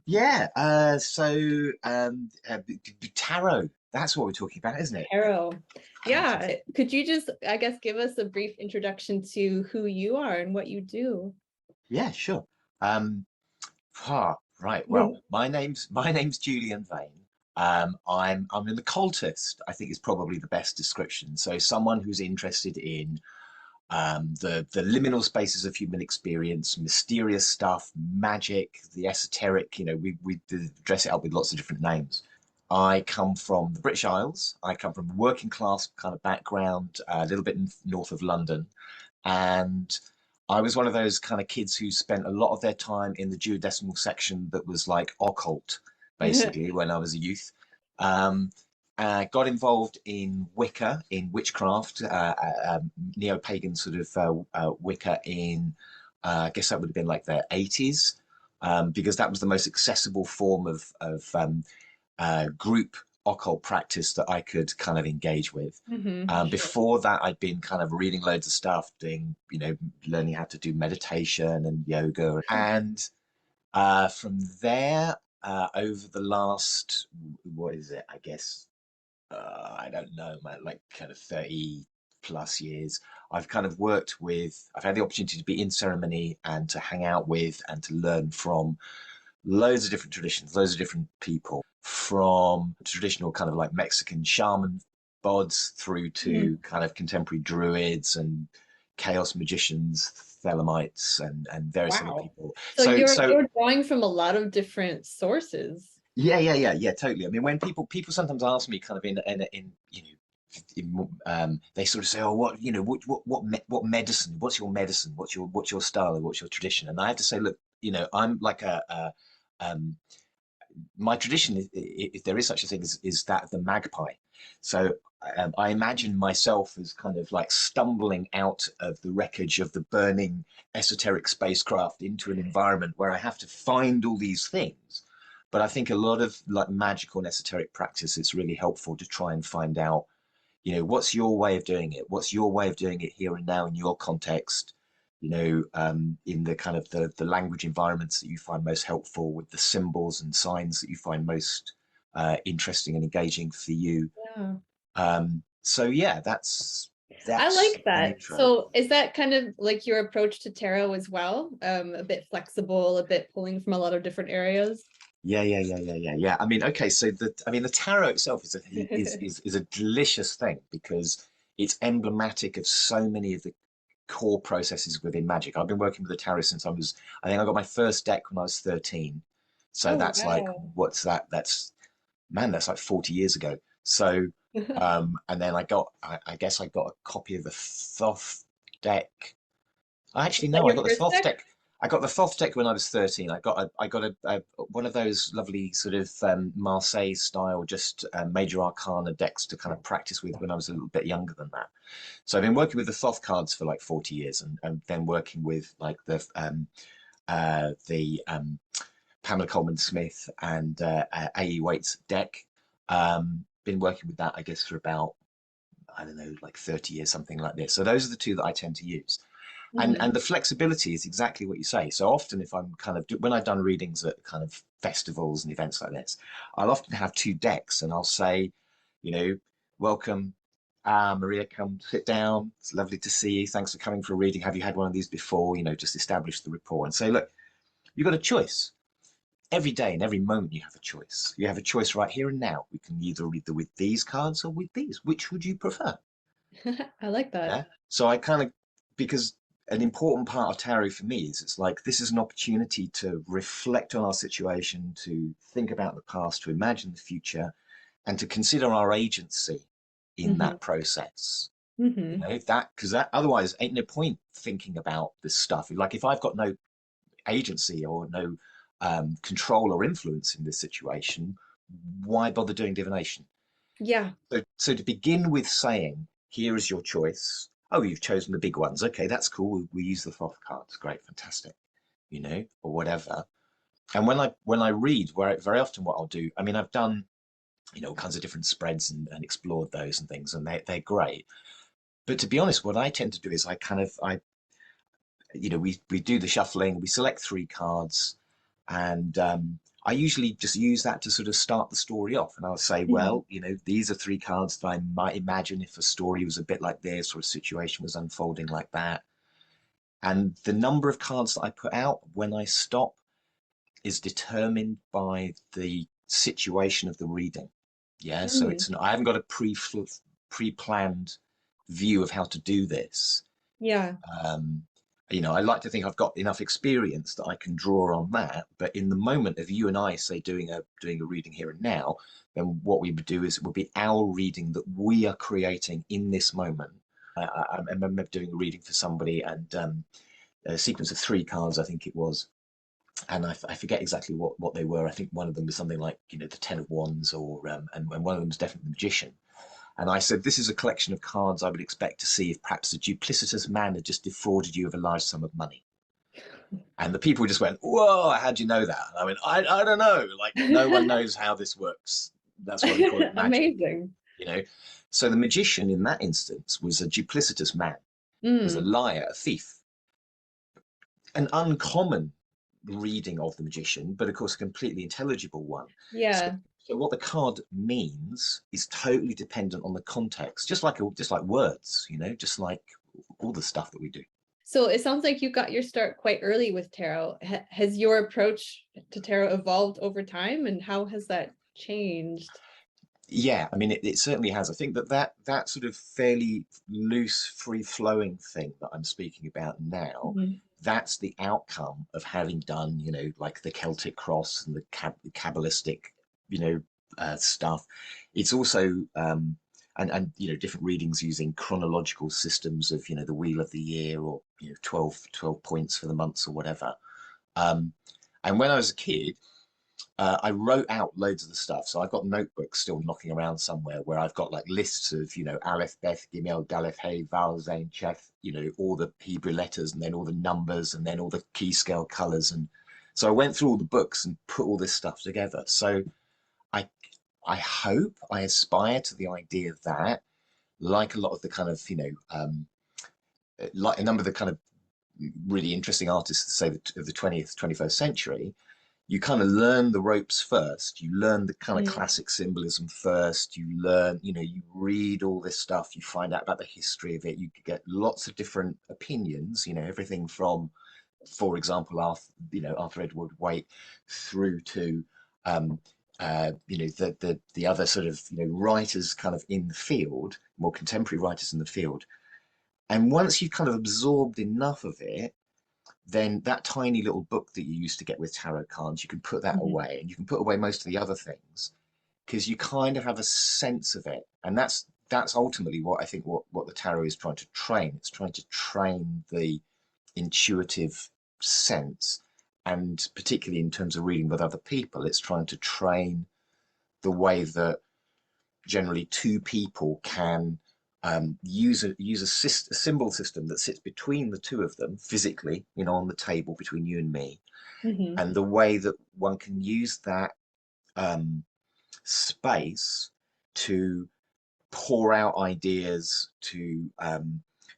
Yeah, tarot, that's what we're talking about, isn't it? Tarot. Fantastic. Yeah. Could you just, I guess, give us a brief introduction to who you are and what you do? Yeah, sure. Um, right. Well, my name's Julian Vayne. I'm an occultist, I think is probably the best description. So someone who's interested in the liminal spaces of human experience, mysterious stuff, magic, the esoteric. We dress it up with lots of different names. I come from the British Isles. I come from a working class kind of background, a little bit north of London, and I was one of those kind of kids who spent a lot of their time in the duodecimal section that was like occult, basically, when I was a youth. Um, got involved in Wicca, in witchcraft, neo-pagan sort of Wicca in, I guess that would have been like the 80s, because that was the most accessible form of group occult practice that I could kind of engage with. Sure. Before that, I'd been kind of reading loads of stuff, learning how to do meditation and yoga. And from there, over the last, what is it, I guess, I don't know, man, like kind of 30 plus years, I've kind of I've had the opportunity to be in ceremony and to hang out with and to learn from loads of different traditions, loads of different people, from traditional kind of like Mexican shaman bods through Mhm. to kind of contemporary druids and chaos magicians, thelemites, and various other Wow. people. So So you're so you're drawing from a lot of different sources. yeah, totally. I mean, when people sometimes ask me, kind of they sort of say, "Oh, what medicine? What's your medicine? What's your style? What's your tradition?" And I have to say, look, I'm like um, my tradition, if there is such a thing, is that of the magpie. So I imagine myself as kind of like stumbling out of the wreckage of the burning esoteric spacecraft into an environment where I have to find all these things. But I think a lot of like magical and esoteric practice, it's really helpful to try and find out, what's your way of doing it? What's your way of doing it here and now in your context? In the kind of the language environments that you find most helpful, with the symbols and signs that you find most interesting and engaging for you. Yeah. So yeah, I that's like the that. intro. So is that kind of like your approach to tarot as well? A bit flexible, a bit pulling from a lot of different areas? Yeah. I mean, the tarot itself is a delicious thing because it's emblematic of so many of the core processes within magic. I've been working with the tarot since I think I got my first deck when I was 13. So Oh, that's like, wow. what's that? That's like 40 years ago. So, and then I guess I got a copy of the Thoth deck. Was Actually, that no, I your got the first Thoth deck? deck. I got the Thoth deck when I was 13. I got one of those lovely sort of Marseille style, just major arcana decks to kind of practice with when I was a little bit younger than that. So I've been working with the Thoth cards for like 40 years, and then working with like the Pamela Coleman Smith and A.E. Waite's deck. Been working with that, I guess, for about, I don't know, like 30 years, something like this. So those are the two that I tend to use. And Mhm. the flexibility is exactly what you say. So often, if I'm kind of when I've done readings at kind of festivals and events like this, I'll often have two decks, and I'll say, you know, welcome, Maria, come sit down. It's lovely to see you. Thanks for coming for a reading. Have you had one of these before? Just establish the rapport and say, look, you've got a choice. Every day and every moment you have a choice. You have a choice right here and now. We can either read with these cards or with these. Which would you prefer? I like that. Yeah. So I kind of, because an important part of tarot for me is, it's like this is an opportunity to reflect on our situation, to think about the past, to imagine the future, and to consider our agency in Hmm. that process. Hmm. That, because that otherwise ain't no point thinking about this stuff. Like if I've got no agency or no control or influence in this situation, why bother doing divination? Yeah. So to begin with saying, here is your choice. Oh, you've chosen the big ones. Okay, that's cool. We use the Thoth cards. Great, fantastic. Or whatever. And when I read, where very often what I'll do, I mean, I've done all kinds of different spreads and explored those and things, and they're great. But to be honest, what I tend to do is I kind of I we do the shuffling, we select three cards, and I usually just use that to sort of start the story off. And I'll say, Mhm. well, these are three cards that I might imagine if a story was a bit like this or a situation was unfolding like that. And the number of cards that I put out when I stop is determined by the situation of the reading. Yeah, so Mm. I haven't got a pre-planned view of how to do this. Yeah. Um, I like to think I've got enough experience that I can draw on that. But in the moment of you and I, say, doing a reading here and now, then what we would do is it would be our reading that we are creating in this moment. I remember doing a reading for somebody, and a sequence of three cards, I think it was, and I forget exactly what they were. I think one of them was something like the Ten of Wands, or and one of them was definitely the Magician. And I said, this is a collection of cards I would expect to see if perhaps a duplicitous man had just defrauded you of a large sum of money. And the people just went, whoa, how'd you know that? And I went, I don't know. Like, no one knows how this works. That's why we call it magic, Amazing. you know? So the magician in that instance was a duplicitous man, was a Mm. liar, a thief, an uncommon reading of the magician, but of course a completely intelligible one. So, Yeah. so what the card means is totally dependent on the context, just like words, just like all the stuff that we do. So it sounds like you got your start quite early with tarot. Has your approach to tarot evolved over time, and how has that changed? Yeah, I mean, it certainly has. I think that sort of fairly loose, free-flowing thing that I'm speaking about now, Mhm. that's the outcome of having done, like the Celtic cross and the Kabbalistic, stuff. It's also and different readings using chronological systems of the wheel of the year, or 12 points for the months or whatever. Um, and when I was a kid, I wrote out loads of the stuff. So I've got notebooks still knocking around somewhere where I've got like lists of, Aleph, Beth, Gimel, Daleth, Hey, Val, Zain, Chef, all the Hebrew letters, and then all the numbers, and then all the key scale colors. And so I went through all the books and put all this stuff together. So I, I hope, I aspire to the idea that, like a lot of the kind of, like a number of the kind of really interesting artists, say, of the 20th, 21st century, you kind of learn the ropes first. You learn the kind of Mm. classic symbolism first. You learn, you read all this stuff. You find out about the history of it. You get lots of different opinions. Everything from, for example, Arthur Edward Waite, through to, um, the other sort of writers kind of in the field, more contemporary writers in the field. And once you've kind of absorbed enough of it, then that tiny little book that you used to get with tarot cards, you can put that Mhm. away, and you can put away most of the other things, because you kind of have a sense of it. And that's ultimately what I think what the tarot is trying to train. It's trying to train the intuitive sense, and particularly in terms of reading with other people, it's trying to train the way that generally two people can use a symbol system that sits between the two of them physically, on the table between you and me, Mhm. and the way that one can use that um, space to pour out ideas, to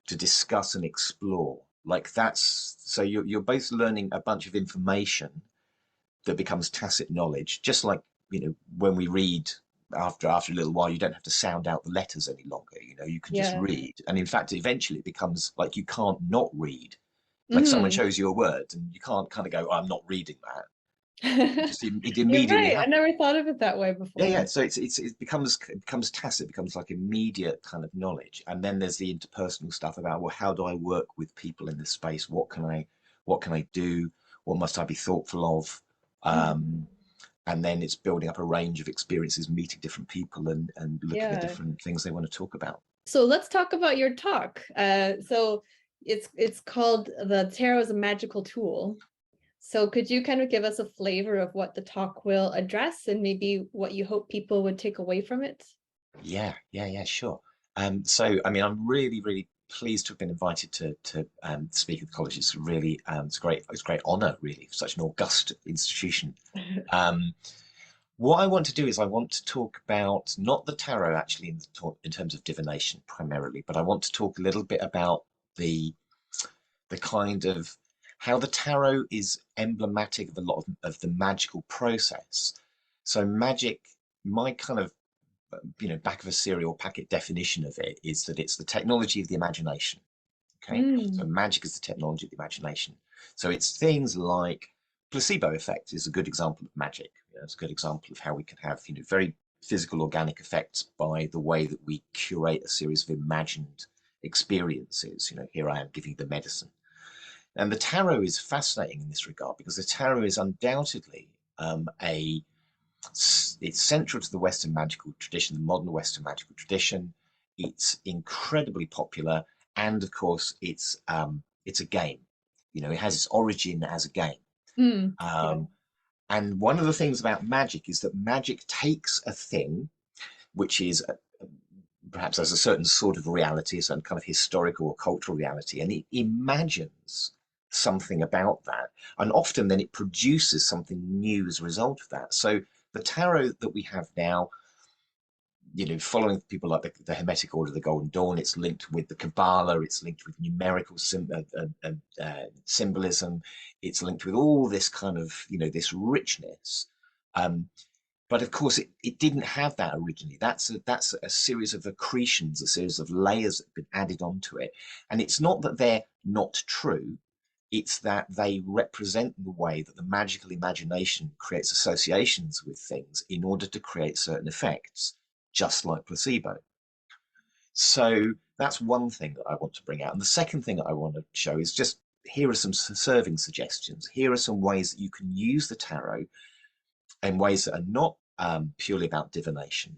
discuss and explore. Like, that's so you're both learning a bunch of information that becomes tacit knowledge, just like when we read, after a little while, you don't have to sound out the letters any longer. You can just Yeah. read, and in fact eventually it becomes like you can't not read. Like, someone Mhm. shows you a word and you can't kind of go, oh, I'm not reading that. It You're immediately right. I happens. never thought of it that way Yeah, yeah. before. So it becomes tacit, it becomes like immediate kind of knowledge. And then there's the interpersonal stuff about, well, how do I work with people in this space? What can I do? What must I be thoughtful of? Mhm. Um, and then it's building up a range of experiences, meeting different people, and looking at Yeah. different things they want to talk about. So let's talk about your talk. So it's called The Tarot is a Magical Tool. So could you kind of give us a flavor of what the talk will address, and maybe what you hope people would take away from it? Yeah, yeah, yeah, sure. So I mean, I'm really, really pleased to have been invited to speak at the college. It's really it's a great honor, really, for such an august institution. Um, what I want to do is I want to talk about not the tarot, actually, in terms of divination primarily, but I want to talk a little bit about the kind of how the tarot is emblematic of a lot of the magical process. So magic, my kind of back of a cereal packet definition of it is that it's the technology of the imagination. Okay, so Mm. magic is the technology of the imagination. So it's things like placebo effect is a good example of magic. It's a good example of how we can have very physical organic effects by the way that we curate a series of imagined experiences. Here I am giving you the medicine. And the tarot is fascinating in this regard because the tarot is undoubtedly it's central to the Western magical tradition, the modern Western magical tradition. It's incredibly popular, and of course, it's a game. It has its origin as a game. Mm. Yeah. Um, and one of the things about magic is that magic takes a thing which is perhaps as a certain sort of reality, a certain kind of historical or cultural reality, and it imagines something about that. And often then it produces something new as a result of that. So the tarot that we have now, following people like the Hermetic Order of the Golden Dawn, it's linked with the Kabbalah, it's linked with numerical symbolism, it's linked with all this kind of, this richness. Um, but of course, it didn't have that originally. That's a series of accretions, a series of layers that have been added onto it. And it's not that they're not true, it's that they represent the way that the magical imagination creates associations with things in order to create certain effects, just like placebo. So that's one thing that I want to bring out. And the second thing that I want to show is just here are some serving suggestions. Here are some ways that you can use the tarot in ways that are not purely about divination,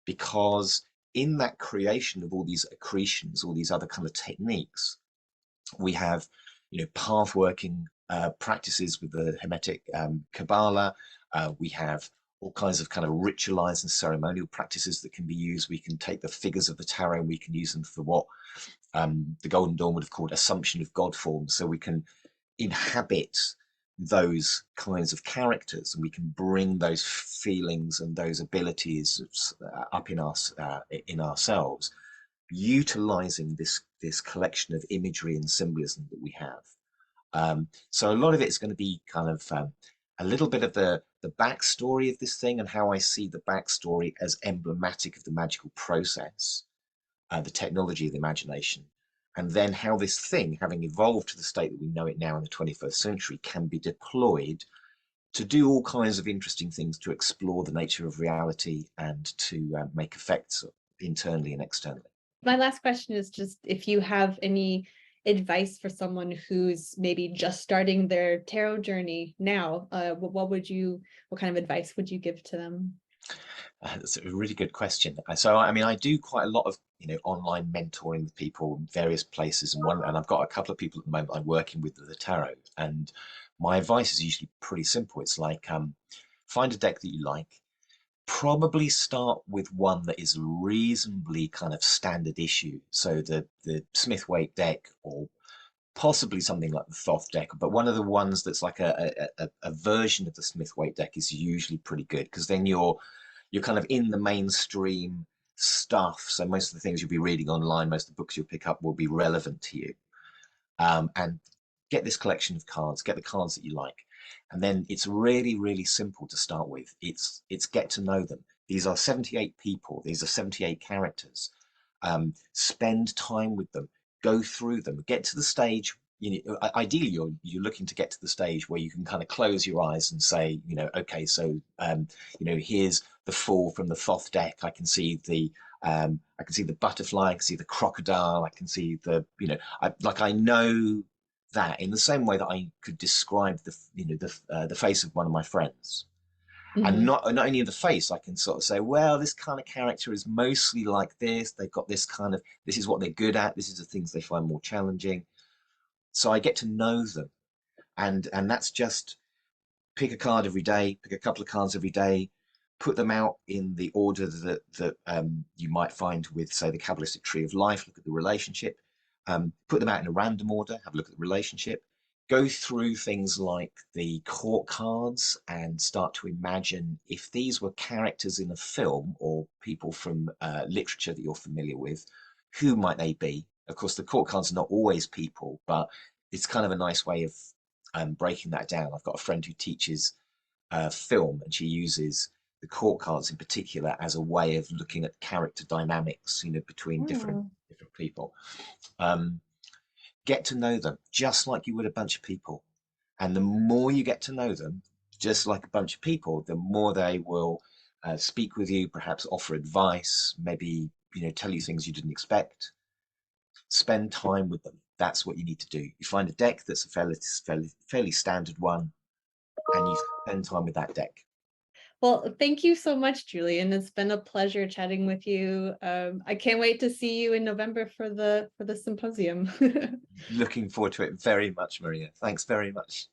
because in that creation of all these accretions, all these other kind of techniques, we have, path working practices with the Hermetic Kabbalah. We have all kinds of kind of ritualized and ceremonial practices that can be used. We can take the figures of the tarot and we can use them for what the Golden Dawn would have called assumption of God forms. So we can inhabit those kinds of characters and we can bring those feelings and those abilities up in ourselves, utilizing this collection of imagery and symbolism that we have. So a lot of it is going to be kind of a little bit of the backstory of this thing and how I see the backstory as emblematic of the magical process, the technology of the imagination, and then how this thing, having evolved to the state that we know it now in the 21st century, can be deployed to do all kinds of interesting things, to explore the nature of reality and to make effects internally and externally. My last question is just if you have any advice for someone who's maybe just starting their tarot journey now, what kind of advice would you give to them? That's a really good question. So, I mean, I do quite a lot of online mentoring with people in various places, and I've got a couple of people at the moment I'm working with the tarot. And my advice is usually pretty simple. It's like find a deck that you like. Probably start with one that is reasonably kind of standard issue. So the Smith-Waite deck, or possibly something like the Thoth deck, but one of the ones that's like a version of the Smith-Waite deck is usually pretty good, because then you're kind of in the mainstream stuff. So most of the things you'll be reading online, most of the books you'll pick up will be relevant to you. And get this collection of cards, get the cards that you like. And then it's really, really simple to start with. It's get to know them. These are 78 people. These are 78 characters. Spend time with them. Go through them. Get to the stage. Ideally, you're looking to get to the stage where you can kind of close your eyes and say, okay, so here's the Fool from the Thoth deck. I can see the butterfly. I can see the crocodile. I can see I know that in the same way that I could describe the face of one of my friends. And Mhm. not only in the face, I can sort of say, well, this kind of character is mostly like this. They've got this is what they're good at. This is the things they find more challenging. So I get to know them, and that's just pick a card every day, pick a couple of cards every day, put them out in the order that you might find with, say, the Kabbalistic Tree of Life. Look at the relationship. Put them out in a random order. Have a look at the relationship. Go through things like the court cards and start to imagine if these were characters in a film or people from literature that you're familiar with, who might they be? Of course, the court cards are not always people, but it's kind of a nice way of breaking that down. I've got a friend who teaches film, and she uses the court cards in particular as a way of looking at character dynamics, between different Oh, people. Um, get to know them just like you would a bunch of people, and the more you get to know them, just like a bunch of people, the more they will speak with you, perhaps offer advice, maybe tell you things you didn't expect. Spend time with them. That's what you need to do. You find a deck that's a fairly standard one, and you spend time with that deck. well, thank you so much, Julian. It's been a pleasure chatting with you. I can't wait to see you in November for the symposium. Looking forward to it very much, Maria. Thanks very much.